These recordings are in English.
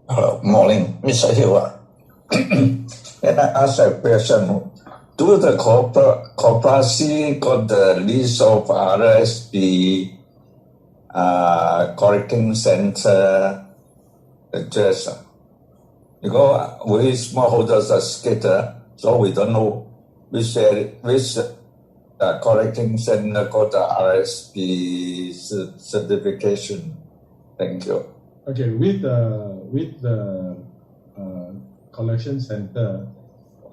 Hello, morning, Mr. Hill. And I ask a question. Do the corporation got the list of RSP collecting center address? Because we smallholders are scattered, so we don't know which collecting center got the RSP certification. Thank you. Okay, with the collection center,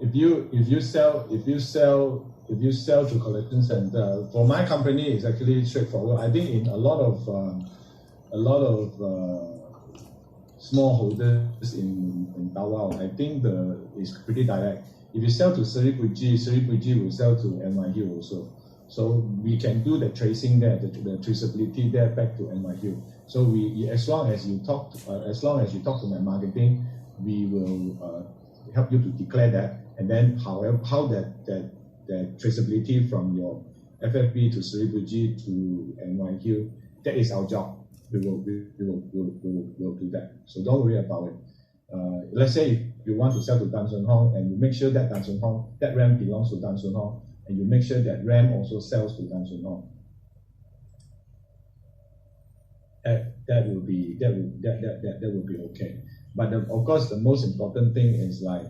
if you sell to collection center, for my company it's actually straightforward. I think in a lot of smallholders in Tawau, I think it's pretty direct. If you sell to Seri will sell to MIU also. So we can do the tracing there, the traceability there back to MIU. So as long as you talk to my marketing, we will help you to declare that, and then how that traceability from your FFB to Seri to MIU, that is our job. We will do that. So don't worry about it. Let's say if you want to sell to Tan Sun Hong and you make sure that Tan Sun Hong, that RAM belongs to Tan Sun Hong, and you make sure that RAM also sells to Tan Sun Hong. That will be okay. But of course, the most important thing is like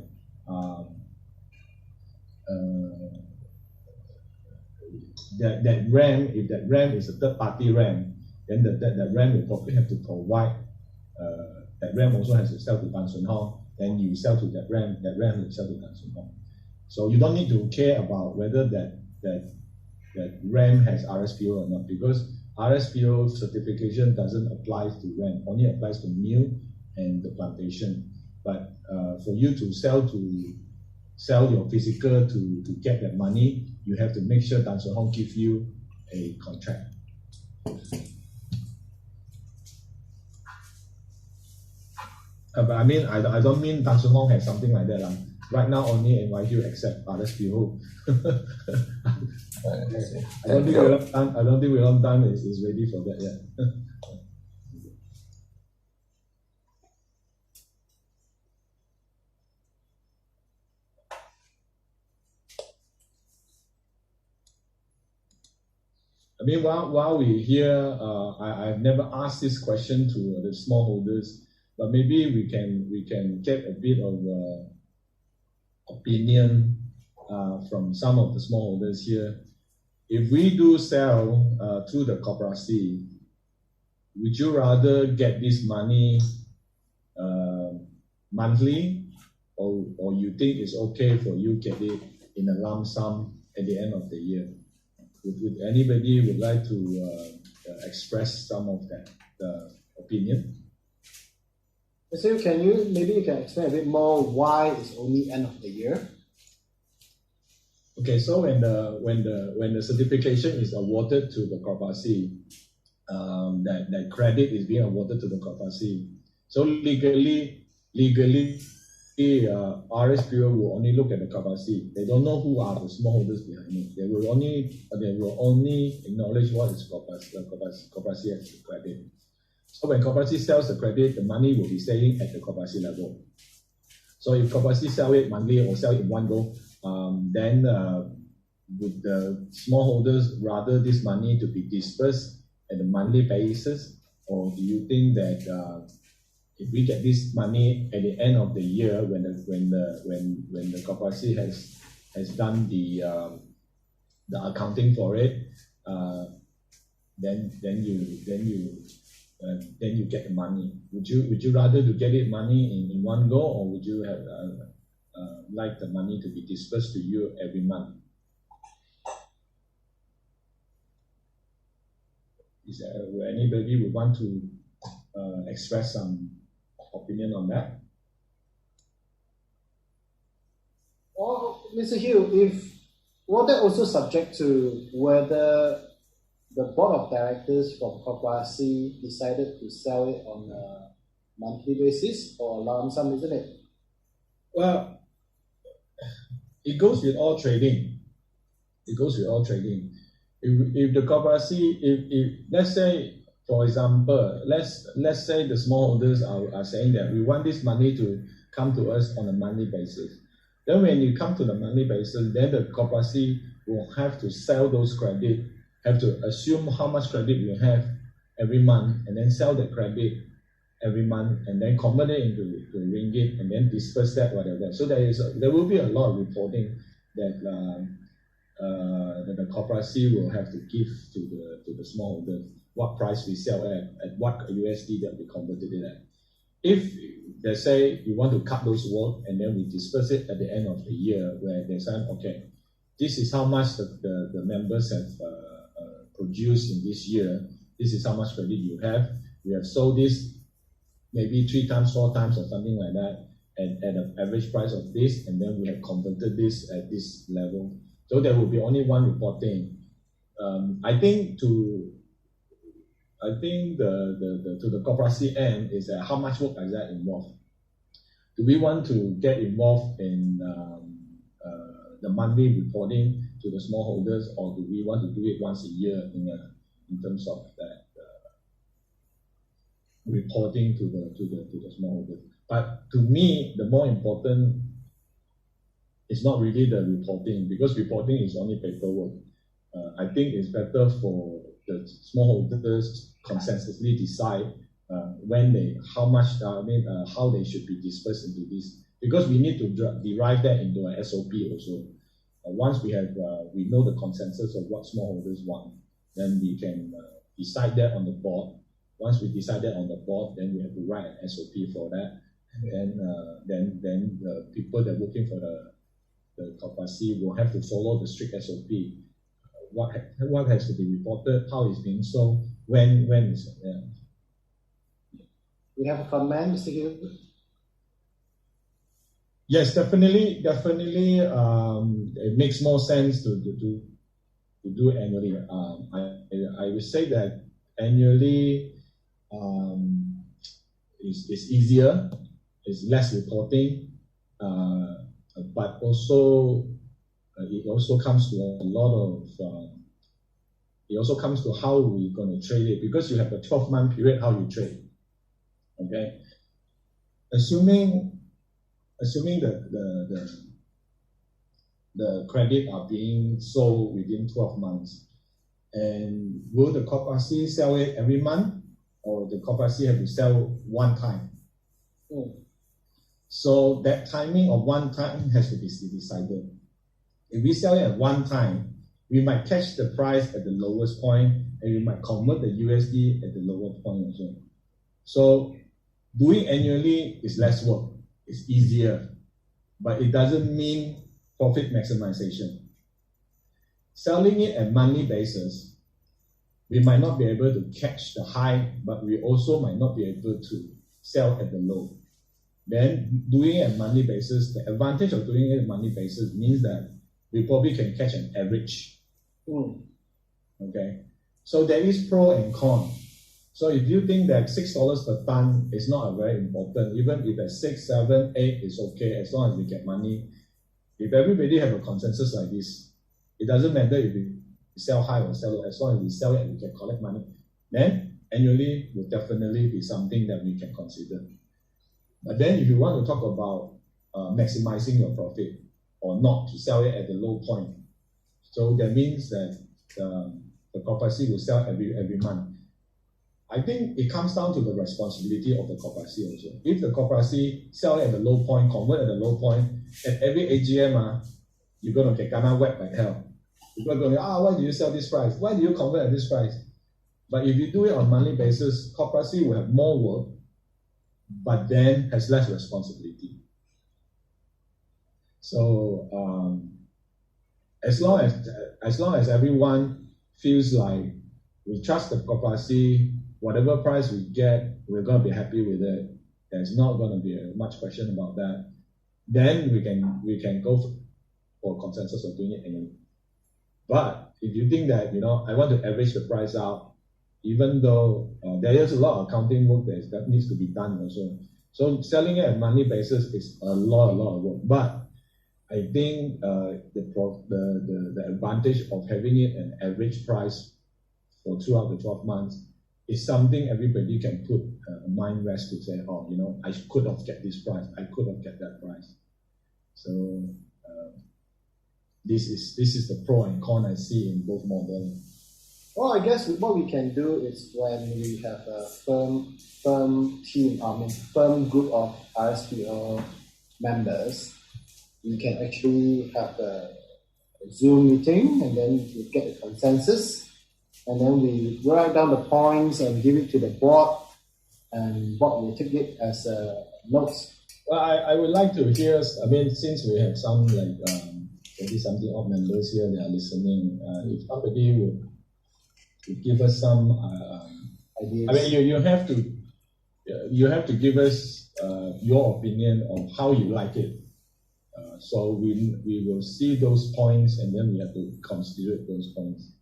that RAM. If that RAM is a third-party RAM, then that RAM will probably have to provide. That RAM also has to sell to Tan Sun Hong. Then you sell to that RAM will sell to Tan Sun Hong. So you don't need to care about whether that RAM has RSPO or not, because RSPO certification doesn't apply to RAM, only applies to mill and the plantation. But for you to sell your physical to get that money, you have to make sure Tan Sun Hong gives you a contract. But I mean, I don't mean Tan Sun Hong has something like that. Right now, only NYU accept RSPO. I don't think William Tan is ready for that yet. I mean, while we're here, I've never asked this question to the smallholders, but maybe we can get a bit of opinion from some of the smallholders here. If we do sell through the corporation, would you rather get this money monthly, or you think it's okay for you get it in a lump sum at the end of the year? Would anybody would like to express some of that opinion? So you can explain a bit more why it's only end of the year? Okay, so when the certification is awarded to the corporation, that credit is being awarded to the corporation. So legally, RSPO will only look at the corporation. They don't know who are the smallholders behind it. They will only acknowledge what is corporation has the credit. So when corporation sells the credit, the money will be staying at the corporation level. So if corporation sell it monthly or sell it in one go, then would the smallholders rather this money to be dispersed at a monthly basis, or do you think that if we get this money at the end of the year when the corporation has done the accounting for it, then you get the money? Would you rather to get it money in one go, or would you have like the money to be dispersed to you every month? Will anybody would want to express some opinion on that? Well, Mr. Hill, that also subject to whether the board of directors from corporation decided to sell it on a monthly basis or lump sum, isn't it? Well, it goes with all trading. If the corporation, if let's say For example, let's say the smallholders are saying that we want this money to come to us on a monthly basis. Then when you come to the monthly basis, then the cooperative will have to sell those credit, have to assume how much credit you have every month, and then sell the credit every month, and then convert it into ringgit, and then disperse that whatever. So there will be a lot of reporting that the cooperative will have to give to the smallholders what price we sell at what USD that we converted it at. If they say you want to cut those work and then we disperse it at the end of the year, where they say, okay, this is how much the members have produced in this year, this is how much credit you have, we have sold this maybe 3 times, 4 times or something like that at an average price of this, and then we have converted this at this level. So there will be only one reporting. I think to the cooperative end is how much work does that involve? Do we want to get involved in the monthly reporting to the smallholders, or do we want to do it once a year in terms of that reporting to the smallholders? But to me, the more important is not really the reporting, because reporting is only paperwork. I think it's better for the smallholders consensusly decide how they should be dispersed into this, because we need to derive that into an SOP also. Once we know the consensus of what smallholders want, then we can decide that on the board. Once we decide that on the board, then we have to write an SOP for that, and then the people that are working for the cooperative will have to follow the strict SOP. What has to be reported, how it's being sold, when is it? Yeah. We have a comment, Mr. Hill. Yes, definitely. It makes more sense to do annually. I would say that annually is easier, it's less reporting, but also it also comes to a lot of. It also comes to how we're going to trade it, because you have a 12-month period how you trade. Okay, assuming the credit are being sold within 12 months, and will the cooperative sell it every month, or the cooperative have to sell one time? So that timing of one time has to be decided. If we sell it at one time, we might catch the price at the lowest point, and we might convert the USD at the lower point also. So doing annually is less work, it's easier, but it doesn't mean profit maximization. Selling it at monthly basis, we might not be able to catch the high, but we also might not be able to sell at the low. Then doing it at monthly basis, the advantage of doing it at monthly basis means that we probably can catch an average. Okay, so there is pro and con. So if you think that $6 per ton is not a very important, even if at 6, 7, 8 is okay, as long as we get money. If everybody have a consensus like this, it doesn't matter if we sell high or sell low, as long as we sell it and we can collect money, then annually will definitely be something that we can consider. But then if you want to talk about maximizing your profit, or not to sell it at the low point, so that means that the cooperative will sell every month. I think it comes down to the responsibility of the cooperative also. If the cooperative sell at the low point, convert at the low point, at every AGM, you're going to get gonna wet like hell. People are going to why do you sell this price? Why do you convert at this price? But if you do it on a monthly basis, cooperative will have more work, but then has less responsibility. So as long as everyone feels like we trust the cooperative, whatever price we get, we're going to be happy with it. There's not going to be much question about that. Then we can go for consensus of doing it anyway. But if you think that I want to average the price out, even though there is a lot of accounting work that needs to be done also. So selling it at monthly basis is a lot of work. But I think the advantage of having it an average price for throughout the 12 months it's something everybody can put a mind rest to say, oh, I could have get this price, I could have get that price. So this is the pro and con I see in both models. Well, I guess what we can do is when we have a firm team, firm group of RSPO members, we can actually have a Zoom meeting and then we get a consensus and then we write down the points and give it to the board and board will take it as notes. Well, I would like to hear, since we have some 20-something odd members here that are listening, if somebody would give us some ideas. You have to give us your opinion on how you like it. So we will see those points and then we have to consider those points.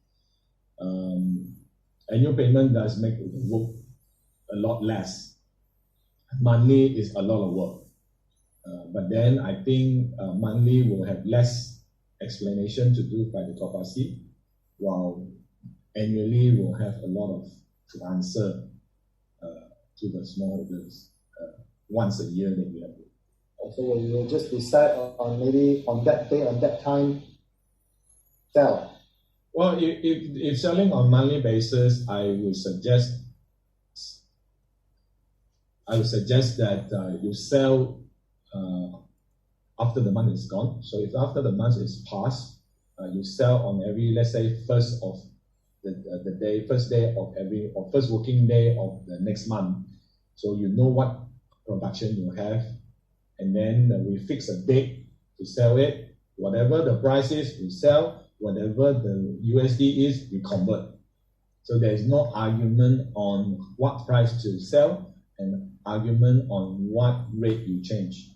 Annual payment does make work a lot less. Monthly is a lot of work. But then I think monthly will have less explanation to do by the Kopasi, while annually we'll have a lot to answer to the smallholders once a year that we have. So we will just decide on maybe on that day, on that time, sell. Well, if selling on monthly basis, I would suggest that you sell after the month is gone. So if after the month is passed, you sell on every, let's say, first working day of the next month. So you know what production you have, and then we fix a date to sell it. Whatever the price is, we sell. Whatever the USD is, we convert. So there is no argument on what price to sell and argument on what rate you change.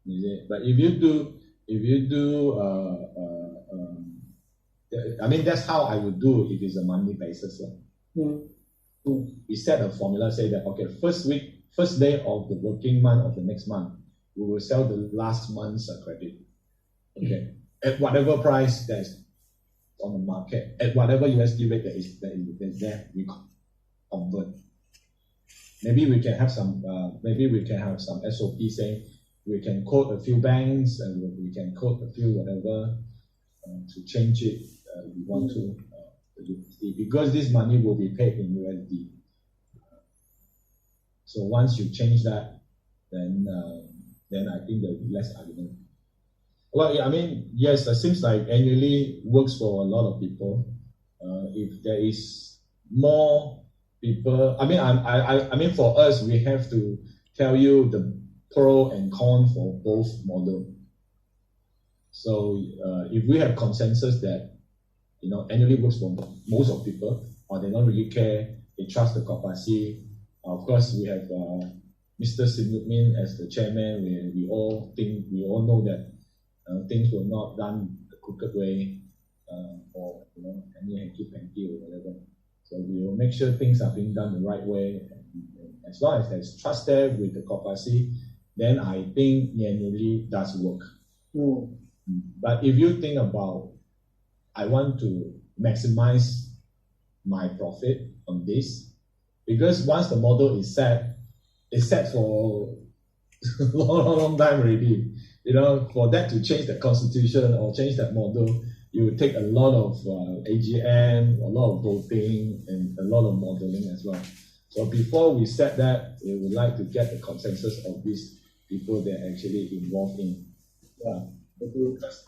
But if you do, that's how I would do if it's a monthly basis. We set a formula, say that, okay, first day of the working month of the next month, we will sell the last month's credit. Okay, at whatever price that's on the market, at whatever USD rate that is there, we convert. Maybe we can have some SOP saying we can quote a few banks and we can quote a few whatever to change it. We want to because this money will be paid in USD. So once you change that, then I think there will be less argument. Well, yes, it seems like annually works for a lot of people. If there is more people, for us, we have to tell you the pro and con for both models. So if we have consensus that annually works for most of people, or they don't really care, they trust the Kopasi. Of course, we have Mr. Sinutmin as the chairman. We all know that things were not done the crooked way, or any hanky-panky or whatever. So we will make sure things are being done the right way. And as long as there's trust there with the Kopasi, then I think annually does work. But if you think about, I want to maximize my profit on this, because once the model is set, it's set for a long time already. For that to change the constitution or change that model, it would take a lot of AGM, a lot of voting, and a lot of modeling as well. So before we set that, we would like to get the consensus of these people that are actually involved in. Because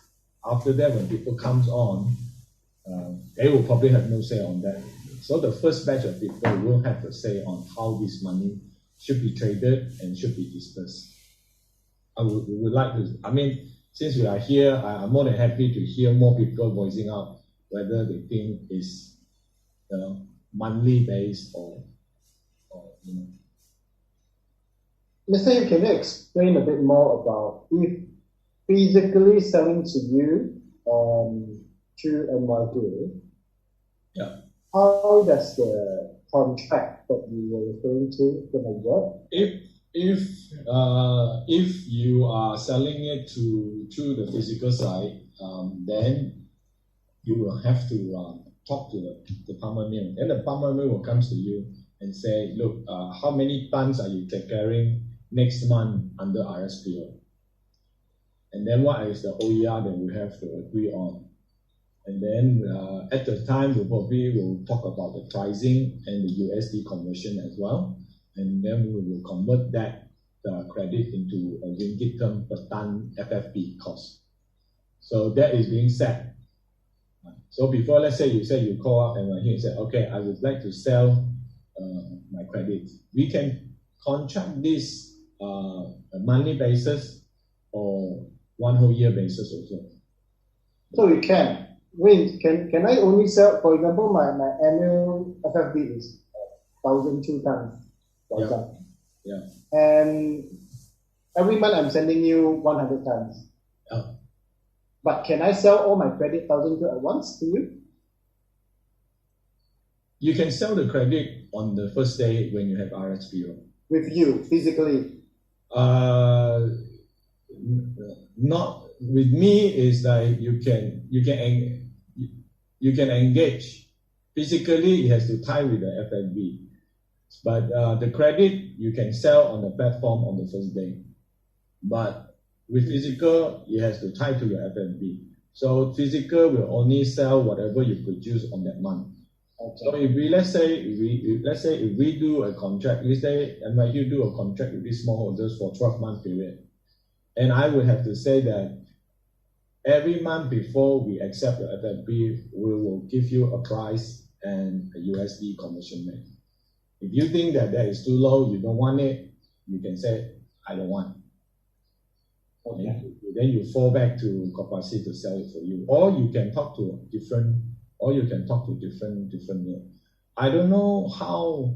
after that, when people comes on, they will probably have no say on that. So the first batch of people will have a say on how this money should be traded and should be dispersed. We would like to, since we are here, I'm more than happy to hear more people voicing out whether they think it's monthly based or. Mr. Yu, can you explain a bit more about if physically selling to you through NYG? Yeah. How does the contract that you were referring to gonna work? If you are selling it through the physical side, then you will have to talk to the palm mill. Then the palm mill will come to you and say, look, how many tons are you carrying next month under RSPO? And then what is the OER that we have to agree on? And then at the time, we probably will talk about the pricing and the USD conversion as well. And then we will convert that credit into a ringgit term per ton FFB cost. So that is being set. So before, let's say you call up and you say, okay, I would like to sell my credit. We can contract this a monthly basis or one whole year basis also. So we can. Wait, can I only sell, for example, my annual FFB is 1,002 tons, for example. Yeah. And every month I'm sending you 100 tons. Yeah. But can I sell all my credit 1,002 at once to you? You can sell the credit on the first day when you have RSPO. With you, physically? Not with me. Is like you can engage physically. It has to tie with the FFB, but the credit you can sell on the platform on the first day. But with physical, it has to tie to your FFB. So physical will only sell whatever you produce on that month. Okay. So if we let's say if we do a contract, let's say you do a contract with these smallholders for 12-month period, and I would have to say that every month before we accept the FFB, we will give you a price and a USD conversion rate. If you think that is too low, you don't want it, you can say, I don't want. Okay. Then you fall back to Koperasi to sell it for you. Or you can talk to different mills. I don't know how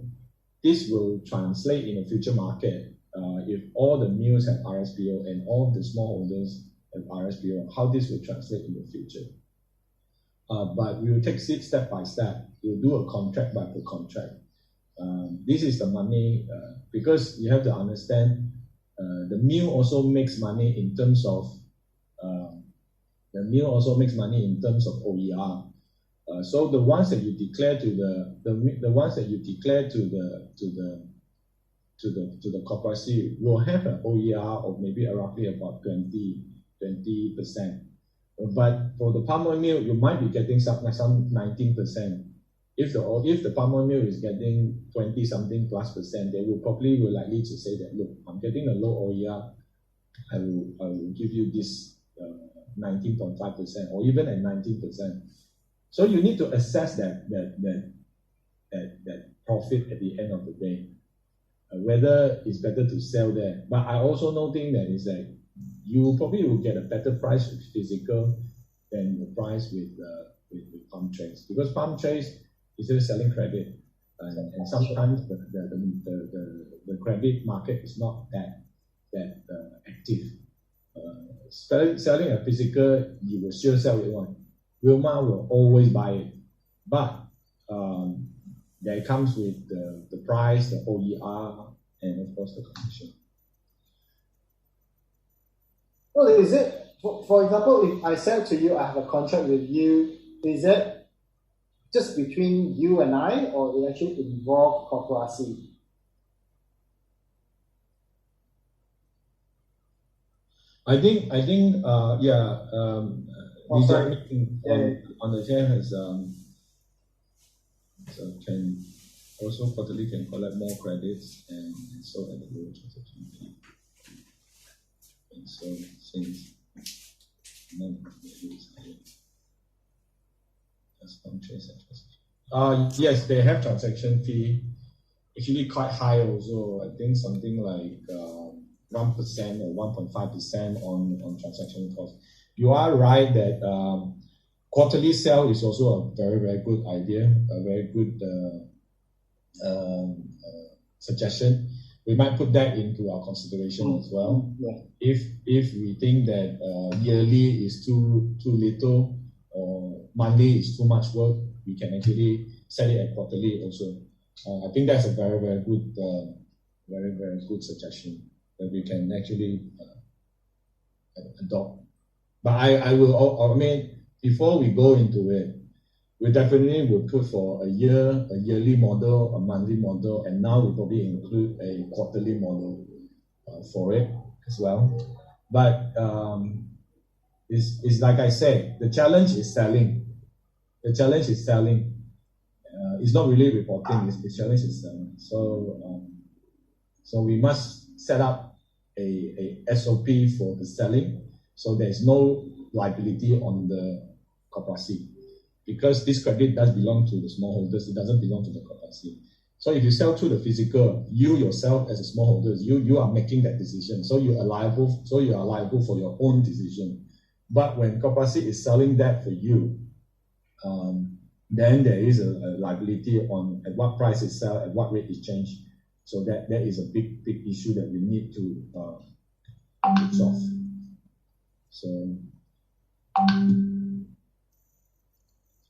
this will translate in a future market if all the mills have RSPO and all the smallholders have RSPO, how this will translate in the future. But we will take it step by step. We'll do a contract by contract. This is the money, because you have to understand, the mill also makes money in terms of OER. So the ones that you declare to the Koperasi will have an OER of maybe roughly about 20%. But for the palm oil mill, you might be getting some 19%. If the palm oil mill is getting 20-something plus percent, they will likely to say that, look, I'm getting a low OER, I will give you this 19.5% or even at 19%. So you need to assess that profit at the end of the day, whether it's better to sell there. But I also know that is that you probably will get a better price with physical than the price with palm trades, because palm trades is just selling credit, and sometimes the credit market is not that active. Selling a physical, you will sure sell it one. Wilma will always buy it, but that comes with the price, the OER, and of course the commission. Well, is it, for example, if I sell to you, I have a contract with you, is it just between you and I, or it actually involve Koperasi? I think on the chair has can also quarterly can collect more credits and so at the lower transaction fee. And so since none of the is higher. Yes, they have transaction fee, actually quite high also. I think something like 1% or 1.5% on transaction cost. You are right that quarterly sale is also a very, very good idea, a very good suggestion. We might put that into our consideration as well. Yeah. If we think that yearly is too little or monthly is too much work, we can actually set it at quarterly also. I think that's a very, very good, very, very good suggestion that we can actually adopt. But I mean, before we go into it, we definitely would put for a yearly model, a monthly model, and now we probably include a quarterly model for it as well. But it's like I said, the challenge is selling. The challenge is selling. It's not really reporting. The challenge is selling. So we must set up a SOP for the selling, so there is no liability on the koperasi, because this credit does belong to the smallholders. It doesn't belong to the koperasi. So if you sell through the physical, you yourself as a smallholder, you are making that decision. So you are liable. So you are liable for your own decision. But when koperasi is selling that for you, then there is a liability on at what price it sell, at what rate it change. So that is a big issue that we need to solve. So